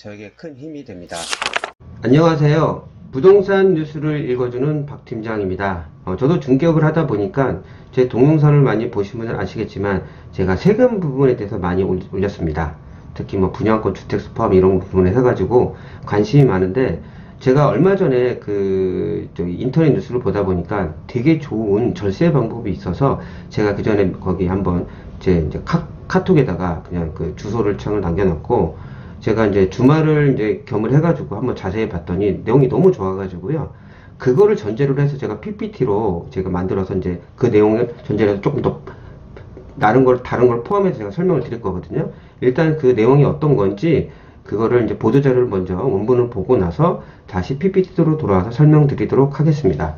저에게 큰 힘이 됩니다. 안녕하세요. 부동산 뉴스를 읽어주는 박 팀장입니다. 저도 중개업을 하다 보니까 제 동영상을 많이 보신 분은 아시겠지만 제가 세금 부분에 대해서 많이 올렸습니다. 특히 뭐 분양권, 주택수 포함 이런 부분에 해가지고 관심이 많은데, 제가 얼마 전에 인터넷 뉴스를 보다 보니까 되게 좋은 절세 방법이 있어서 제가 그 전에 거기 한번 이제 카톡에다가 그냥 그 주소를 창을 남겨놨고, 제가 이제 주말을 이제 겸을 해가지고 한번 자세히 봤더니 내용이 너무 좋아가지고요. 그거를 전제로 해서 제가 PPT로 제가 만들어서 이제 그 내용을 전제로 해서 조금 더 다른 걸 포함해서 제가 설명을 드릴 거거든요. 일단 그 내용이 어떤 건지 그거를 이제 보도자료를 먼저 원본을 보고 나서 다시 PPT로 돌아와서 설명드리도록 하겠습니다.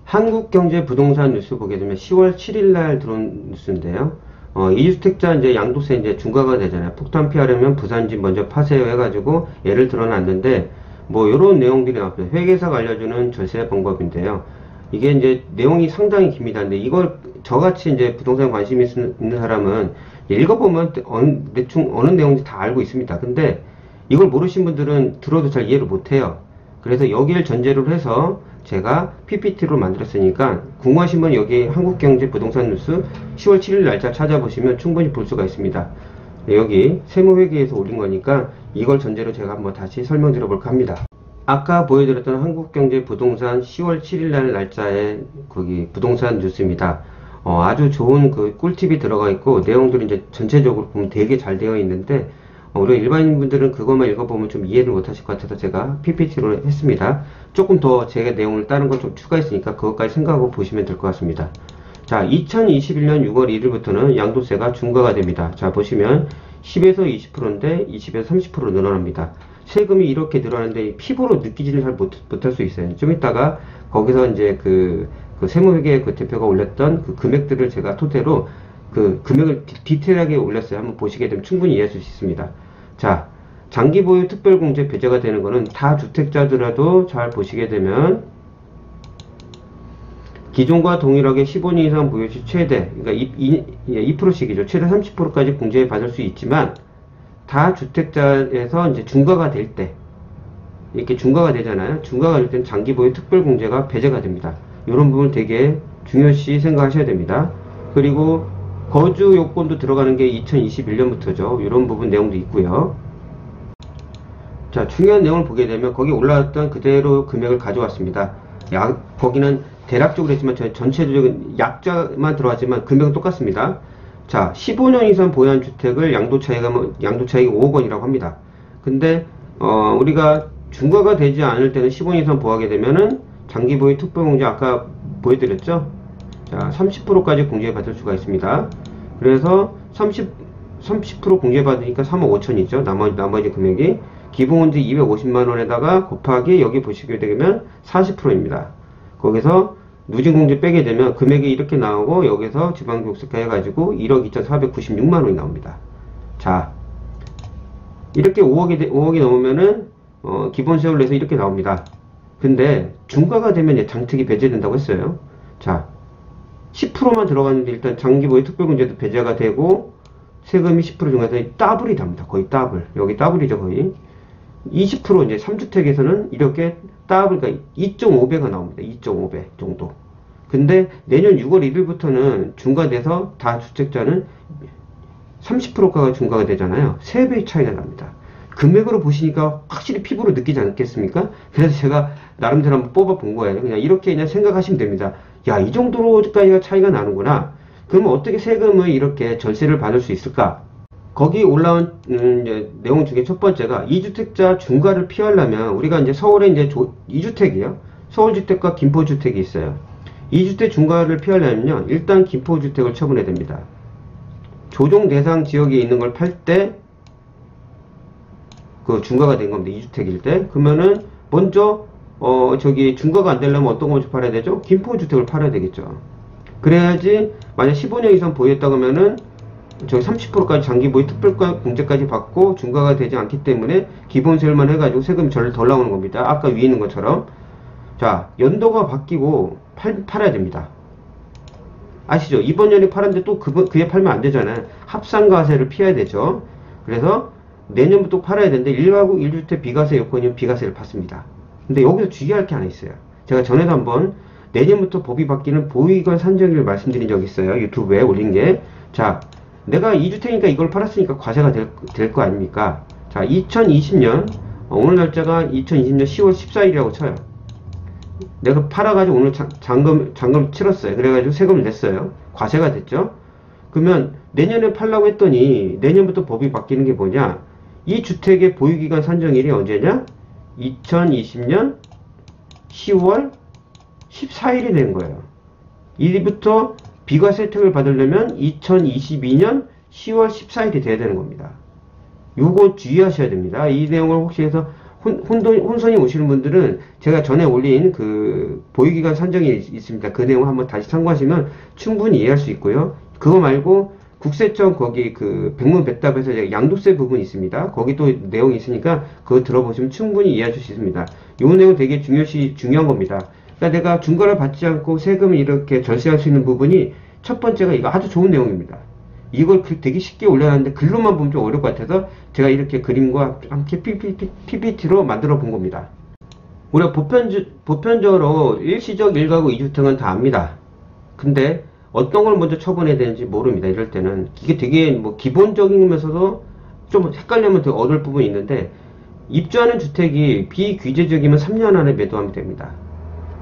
한국경제 부동산 뉴스 보게 되면 10월 7일 날 들어온 뉴스인데요. 2주택자 이제 양도세 이제 중과가 되잖아요. 폭탄 피하려면 부산집 먼저 파세요 해가지고 예를 들어놨는데, 뭐 요런 내용들이 나왔어요. 회계사가 알려주는 절세 방법인데요. 이게 이제 내용이 상당히 깁니다. 근데 이걸 저같이 이제 부동산 관심이 있는 사람은 읽어보면 어느 내용인지 다 알고 있습니다. 근데 이걸 모르신 분들은 들어도 잘 이해를 못해요. 그래서 여기를 전제로 해서 제가 PPT로 만들었으니까 궁금하신 분 여기 한국경제 부동산 뉴스 10월 7일 날짜 찾아보시면 충분히 볼 수가 있습니다. 여기 세무회계에서 올린 거니까 이걸 전제로 제가 한번 다시 설명드려 볼까 합니다. 아까 보여드렸던 한국경제 부동산 10월 7일 날 날짜에 거기 부동산 뉴스입니다. 아주 좋은 그 꿀팁이 들어가 있고 내용들이 이제 전체적으로 보면 되게 잘 되어 있는데, 우리 일반인 분들은 그것만 읽어보면 좀 이해를 못 하실 것 같아서 제가 PPT로 했습니다. 조금 더 제가 내용을 다른 걸 좀 추가했으니까 그것까지 생각하고 보시면 될 것 같습니다. 자, 2021년 6월 1일부터는 양도세가 중과가 됩니다. 자, 보시면 10에서 20%인데 20에서 30% 늘어납니다. 세금이 이렇게 늘어나는데 피부로 느끼지를 잘 못할 수 있어요. 좀 이따가 거기서 이제 그 세무회계 그 대표가 올렸던 그 금액들을 제가 토대로 그 금액을 디테일하게 올렸어요. 한번 보시게 되면 충분히 이해하실 수 있습니다. 자, 장기 보유 특별공제 배제가 되는 거는 다주택자더라도 잘 보시게 되면 기존과 동일하게 15년 이상 보유 시 최대, 그러니까 2%씩이죠. 최대 30%까지 공제 받을 수 있지만 다주택자에서 이제 중과가 될 때, 이렇게 중과가 되잖아요. 중과가 될 때는 장기 보유 특별공제가 배제가 됩니다. 이런 부분 되게 중요시 생각하셔야 됩니다. 그리고 거주 요건도 들어가는 게 2021년부터죠. 이런 부분 내용도 있고요. 자, 중요한 내용을 보게 되면 거기 올라왔던 그대로 금액을 가져왔습니다. 거기는 대략적으로 했지만 전체적인 약자만 들어왔지만 금액은 똑같습니다. 자, 15년 이상 보유한 주택을 양도차익이 5억 원이라고 합니다. 근데 우리가 중과가 되지 않을 때는 15년 이상 보유하게 되면은 장기 보유 특별공제 아까 보여드렸죠? 자, 30%까지 공제받을 수가 있습니다. 그래서 30% 공제받으니까 3억 5천이죠. 나머지 금액이 기본공제 250만원에다가 곱하기 여기 보시게 되면 40%입니다. 거기서 누진공제 빼게 되면 금액이 이렇게 나오고 여기서 지방교육세가 해가지고 1억 2,496만원이 나옵니다. 자, 이렇게 5억이 넘으면은 기본세율을 내서 이렇게 나옵니다. 근데 중과가 되면 장특이 배제된다고 했어요. 자, 10%만 들어갔는데 일단 장기보유 특별공제도 배제가 되고 세금이 10% 중에서 더블이 됩니다. 거의 더블. 여기 더블이죠, 거의. 20% 이제 3주택에서는 이렇게 더블, 그러니까 2.5배가 나옵니다. 2.5배 정도. 근데 내년 6월 1일부터는 중과돼서 다주택자는 30%가 중과가 되잖아요. 3배의 차이가 납니다. 금액으로 보시니까 확실히 피부로 느끼지 않겠습니까? 그래서 제가 나름대로 한번 뽑아 본 거예요. 그냥 이렇게 그냥 생각하시면 됩니다. 야, 이 정도로까지가 차이가 나는구나. 그러면 어떻게 세금을 이렇게 절세를 받을 수 있을까? 거기 올라온 내용 중에 첫 번째가 2주택자 중과를 피하려면 우리가 이제 서울에 이제 2주택이에요. 서울주택과 김포주택이 있어요. 2주택 중과를 피하려면요, 일단 김포주택을 처분해야 됩니다. 조정 대상 지역에 있는 걸 팔 때 그 중과가 된 겁니다. 2주택일 때. 그러면은 먼저 중과가 안 되려면 어떤 걸 팔아야 되죠? 김포주택을 팔아야 되겠죠. 그래야지 만약 15년 이상 보유했다고 하면은 저기 30%까지 장기 보유 특별공제까지 받고 중과가 되지 않기 때문에 기본세율만 해가지고 세금이 덜 나오는 겁니다. 아까 위에 있는 것처럼. 자, 연도가 바뀌고 팔아야 됩니다. 아시죠? 이번 년에 팔았는데 또 그에 팔면 안 되잖아요. 합산과세를 피해야 되죠. 그래서 내년부터 팔아야 되는데 1가구 1주택 비과세 요건이면 비과세를 받습니다. 근데 여기서 주의할 게 하나 있어요. 제가 전에도 한번 내년부터 법이 바뀌는 보유기간 산정일을 말씀드린 적이 있어요. 유튜브에 올린 게. 자, 내가 2주택이니까 이걸 팔았으니까 과세가 될 거 아닙니까? 자, 2020년, 오늘 날짜가 2020년 10월 14일이라고 쳐요. 내가 팔아가지고 오늘 잔금 치렀어요. 그래가지고 세금을 냈어요. 과세가 됐죠? 그러면 내년에 팔라고 했더니 내년부터 법이 바뀌는 게 뭐냐? 이 주택의 보유기간 산정일이 언제냐? 2020년 10월 14일이 된 거예요. 이부터 비과세 혜택을 받으려면 2022년 10월 14일이 돼야 되는 겁니다. 요거 주의하셔야 됩니다. 이 내용을 혹시 해서 혼선이 오시는 분들은 제가 전에 올린 그 보유기간 산정이 있습니다. 그 내용 한번 다시 참고하시면 충분히 이해할 수 있고요. 그거 말고 국세청 거기 그 백문백답에서 제가 양도세 부분이 있습니다. 거기 또 내용이 있으니까 그거 들어보시면 충분히 이해하실 수 있습니다. 요 내용 되게 중요한 겁니다. 그러니까 내가 중과를 받지 않고 세금을 이렇게 절세할 수 있는 부분이 첫 번째가 이거 아주 좋은 내용입니다. 이걸 되게 쉽게 올려놨는데 글로만 보면 좀 어려울 것 같아서 제가 이렇게 그림과 함께 PPT로 만들어 본 겁니다. 우리가 보편적으로 일시적 1가구 2주택은 다 압니다. 근데 어떤 걸 먼저 처분해야 되는지 모릅니다. 이럴 때는 이게 되게 뭐 기본적이면서도 좀 헷갈리면 되게 어려울 부분이 있는데, 입주하는 주택이 비규제적이면 3년 안에 매도하면 됩니다.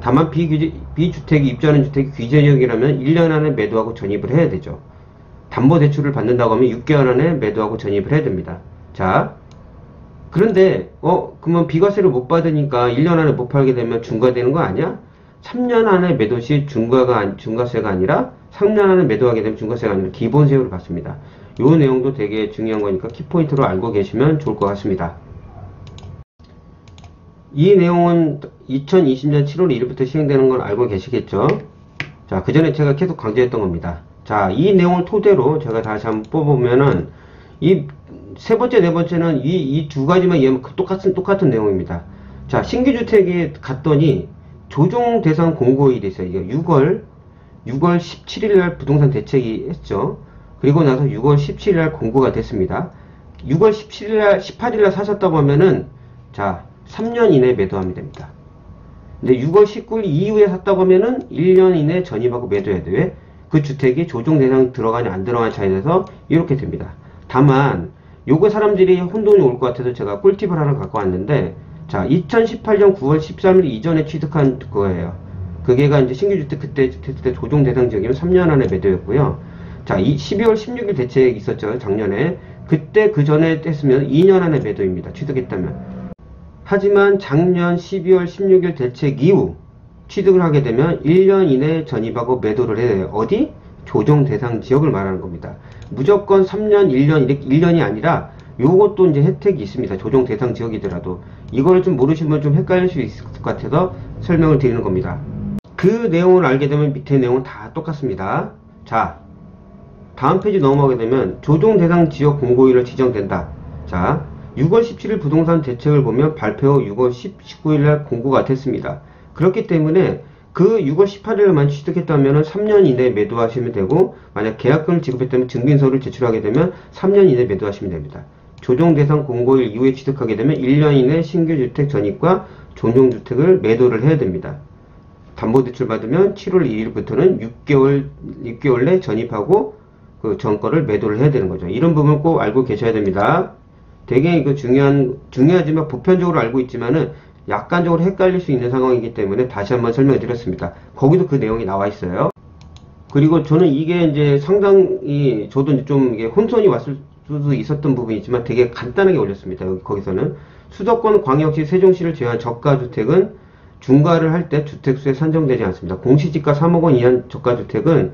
다만 비주택이 입주하는 주택이 규제적이라면 1년 안에 매도하고 전입을 해야 되죠. 담보대출을 받는다고 하면 6개월 안에 매도하고 전입을 해야 됩니다. 자, 그런데 그러면 비과세를 못 받으니까 1년 안에 못 팔게 되면 중과되는 거 아니야? 3년 안에 매도 시 중과세가 아니라 3년 안에 매도하게 되면 중과세가 아니라 기본세율을 받습니다. 요 내용도 되게 중요한 거니까 키포인트로 알고 계시면 좋을 것 같습니다. 이 내용은 2020년 7월 1일부터 시행되는 걸 알고 계시겠죠? 자, 그 전에 제가 계속 강조했던 겁니다. 자, 이 내용을 토대로 제가 다시 한번 뽑아보면은, 이 세 번째, 네 번째는 이 두 가지만 이해하면 똑같은 내용입니다. 자, 신규주택에 갔더니 조정 대상 공고일이 있어요. 이게 6월 17일날 부동산 대책이 했죠. 그리고 나서 6월 17일날 공고가 됐습니다. 6월 18일날 사셨다고 하면은, 자, 3년 이내에 매도하면 됩니다. 근데 6월 19일 이후에 샀다고 하면은 1년 이내에 전입하고 매도해야 돼요. 왜? 그 주택이 조정 대상 들어가냐 안 들어가냐 차이에서 이렇게 됩니다. 다만 요거 사람들이 혼돈이 올 것 같아서 제가 꿀팁을 하나 갖고 왔는데, 자, 2018년 9월 13일 이전에 취득한 거예요. 그게가 이제 신규주택 그때 조정 대상 지역이면 3년 안에 매도였고요. 자, 12월 16일 대책이 있었죠, 작년에. 그때 그 전에 했으면 2년 안에 매도입니다. 취득했다면. 하지만 작년 12월 16일 대책 이후 취득을 하게 되면 1년 이내에 전입하고 매도를 해야 돼요. 어디? 조정 대상 지역을 말하는 겁니다. 무조건 3년, 1년이 아니라 요것도 이제 혜택이 있습니다. 조정 대상 지역이더라도. 이걸 좀 모르시면 좀 헷갈릴 수 있을 것 같아서 설명을 드리는 겁니다. 그 내용을 알게 되면 밑에 내용은 다 똑같습니다. 자, 다음 페이지 넘어가게 되면 조정 대상 지역 공고일로 지정된다. 자, 6월 17일 부동산 대책을 보면 발표 후 6월 19일날 공고가 됐습니다. 그렇기 때문에 그 6월 18일만 취득했다면 3년 이내에 매도하시면 되고, 만약 계약금을 지급했다면 증빙서를 제출하게 되면 3년 이내에 매도하시면 됩니다. 조정 대상 공고일 이후에 취득하게 되면 1년 이내 신규주택 전입과 종용주택을 매도를 해야 됩니다. 담보대출 받으면 7월 2일부터는 6개월 내 전입하고 그 전거를 매도를 해야 되는 거죠. 이런 부분 꼭 알고 계셔야 됩니다. 되게 이거 중요하지만 보편적으로 알고 있지만은 약간적으로 헷갈릴 수 있는 상황이기 때문에 다시 한번 설명해 드렸습니다. 거기도 그 내용이 나와 있어요. 그리고 저는 이게 이제 상당히 저도 좀 이게 혼선이 왔을 수도 있었던 부분이 있지만 되게 간단하게 올렸습니다. 거기서는 수도권 광역시 세종시를 제외한 저가주택은 중과를 할 때 주택수에 산정되지 않습니다. 공시지가 3억 원 이하 저가주택은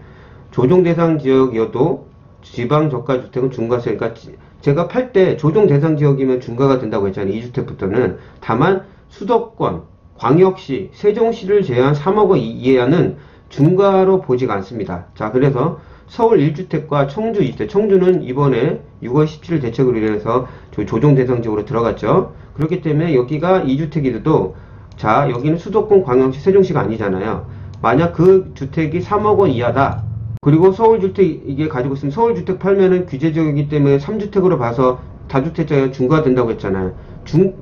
조정 대상 지역이어도 지방 저가주택은 중과세, 그러니까 제가 팔 때 조정 대상 지역이면 중과가 된다고 했잖아요. 2주택부터는. 다만 수도권, 광역시, 세종시를 제외한 3억 원 이하는 중과로 보지가 않습니다. 자, 그래서 서울 1주택과 청주 2주택, 청주는 이번에 6월 17일 대책으로 인해서 조정 대상 지역으로 들어갔죠. 그렇기 때문에 여기가 2주택이라도, 자, 여기는 수도권, 광역시, 세종시가 아니잖아요. 만약 그 주택이 3억 원 이하다. 그리고 서울주택 이게 가지고 있으면 서울주택 팔면은 규제지역이기 때문에 3주택으로 봐서 다주택자가 중과된다고 했잖아요.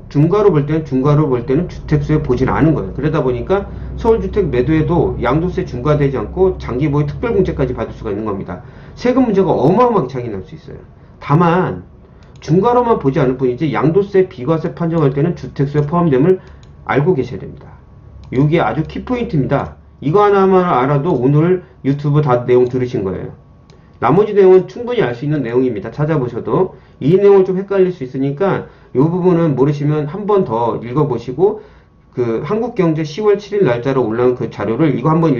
중과로 볼 때는 주택수에 보진 않은 거예요. 그러다 보니까 서울주택 매도에도 양도세 중과되지 않고 장기보유 특별공제까지 받을 수가 있는 겁니다. 세금 문제가 어마어마하게 차이 날 수 있어요. 다만 중과로만 보지 않을 뿐이지 양도세, 비과세 판정할 때는 주택수에 포함됨을 알고 계셔야 됩니다. 이게 아주 키포인트입니다. 이거 하나만 알아도 오늘 유튜브 다 내용 들으신 거예요. 나머지 내용은 충분히 알 수 있는 내용입니다. 찾아보셔도. 이 내용은 좀 헷갈릴 수 있으니까 이 부분은 모르시면 한 번 더 읽어보시고 그 한국경제 10월 7일 날짜로 올라온 그 자료를 이거 한번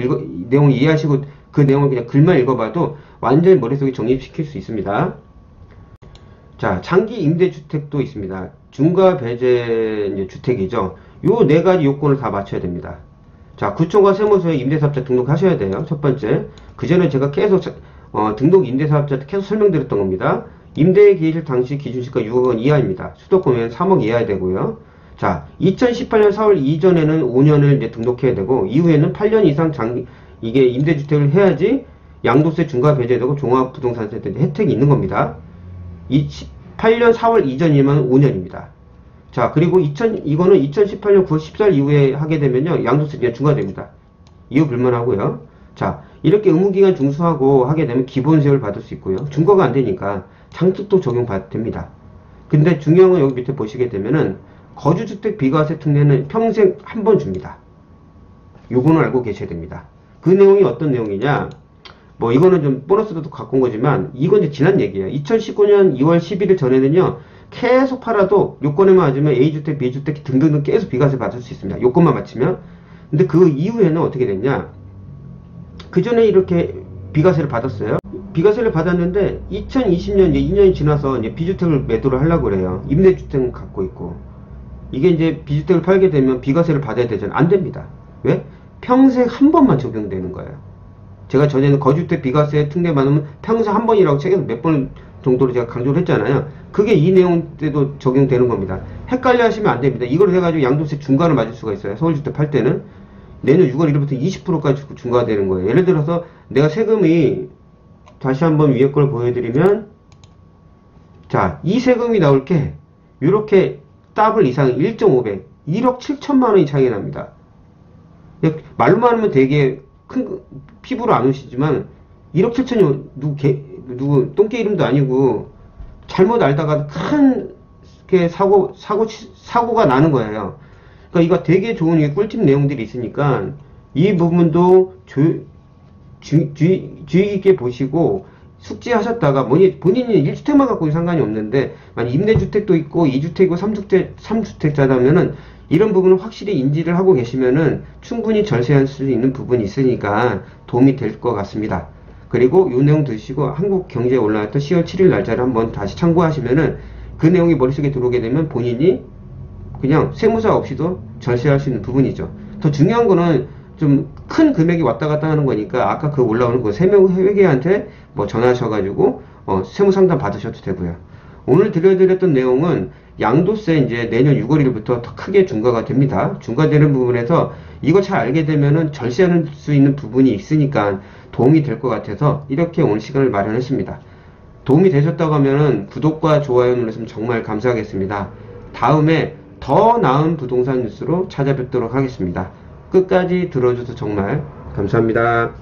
내용 이해하시고 그 내용을 그냥 글만 읽어봐도 완전히 머릿속에 정립시킬 수 있습니다. 자, 장기 임대주택도 있습니다. 중과 배제 이제 주택이죠. 요 네 가지 요건을 다 맞춰야 됩니다. 자, 구청과 세무서에 임대사업자 등록하셔야 돼요. 첫 번째. 그 전에 제가 계속 등록 임대사업자한테 계속 설명드렸던 겁니다. 임대에 기실 당시 기준시가 6억 원 이하입니다. 수도권에는 3억 이하야 되고요. 자, 2018년 4월 이전에는 5년을 이제 등록해야 되고 이후에는 8년 이상 이게 임대주택을 해야지 양도세 중과 배제되고 종합부동산세 때 혜택이 있는 겁니다. 8년 4월 이전이면 5년입니다. 자, 그리고 이거는 2018년 9월 14일 이후에 하게 되면요, 양도세 그냥 중과됩니다. 이후 불문하고요. 자, 이렇게 의무기간 중수하고 하게 되면 기본세율 받을 수 있고요. 중과가 안 되니까 장특도 적용됩니다. 근데 중요한 건 여기 밑에 보시게 되면은 거주주택 비과세 특례는 평생 한 번 줍니다. 요거는 알고 계셔야 됩니다. 그 내용이 어떤 내용이냐? 뭐 이거는 좀 보너스도 갖고 온 거지만 이건 이제 지난 얘기예요. 2019년 2월 11일 전에는요, 계속 팔아도 요건에만 맞으면 A주택, B주택 등등등 계속 비과세 받을 수 있습니다. 요건만 맞추면. 근데 그 이후에는 어떻게 됐냐? 그 전에 이렇게 비과세를 받았어요. 비과세를 받았는데 2020년 이제 2년이 지나서 이제 비주택을 매도를 하려고 그래요. 임대주택은 갖고 있고. 이게 이제 비주택을 팔게 되면 비과세를 받아야 되잖아요. 안 됩니다. 왜? 평생 한 번만 적용되는 거예요. 제가 전에는 거주주택 비과세 특례 받으면 평생 한 번이라고 책에서 몇 번 정도로 제가 강조를 했잖아요. 그게 이 내용 때도 적용되는 겁니다. 헷갈려 하시면 안 됩니다. 이걸 해가지고 양도세 중과를 맞을 수가 있어요. 서울주택 팔 때는. 내년 6월 1일부터 20%까지 중과되는 거예요. 예를 들어서 내가 세금이 다시 한번 위에 걸 보여드리면, 자, 이 세금이 나올 게 이렇게 더블 이상 1.5배 1억 7천만 원이 차이 납니다. 말로만 하면 되게 큰 피부로 안 오시지만 1억 7천이 누구 똥개 이름도 아니고 잘못 알다가 큰 사고가 나는 거예요. 그러니까 이거 되게 좋은 꿀팁 내용들이 있으니까 이 부분도 주의 깊게 보시고 숙지하셨다가 본인이 1주택만 갖고 상관이 없는데 만약 임대주택도 있고 2주택이고 3주택자라면은 이런 부분을 확실히 인지를 하고 계시면은 충분히 절세할 수 있는 부분이 있으니까 도움이 될 것 같습니다. 그리고 이 내용 드시고 한국경제에 올라왔던 10월 7일 날짜를 한번 다시 참고하시면은 그 내용이 머릿속에 들어오게 되면 본인이 그냥 세무사 없이도 절세할 수 있는 부분이죠. 더 중요한 거는 좀 큰 금액이 왔다 갔다 하는 거니까 아까 그 올라오는 그 세무회계한테 뭐 전화하셔가지고 세무 상담 받으셔도 되고요. 오늘 들려드렸던 내용은 양도세 이제 내년 6월 1일부터 더 크게 중과가 됩니다. 중과되는 부분에서 이거 잘 알게 되면은 절세할 수 있는 부분이 있으니까 도움이 될 것 같아서 이렇게 오늘 시간을 마련했습니다. 도움이 되셨다고 하면은 구독과 좋아요 눌러주시면 정말 감사하겠습니다. 다음에 더 나은 부동산 뉴스로 찾아뵙도록 하겠습니다. 끝까지 들어줘서 정말 감사합니다.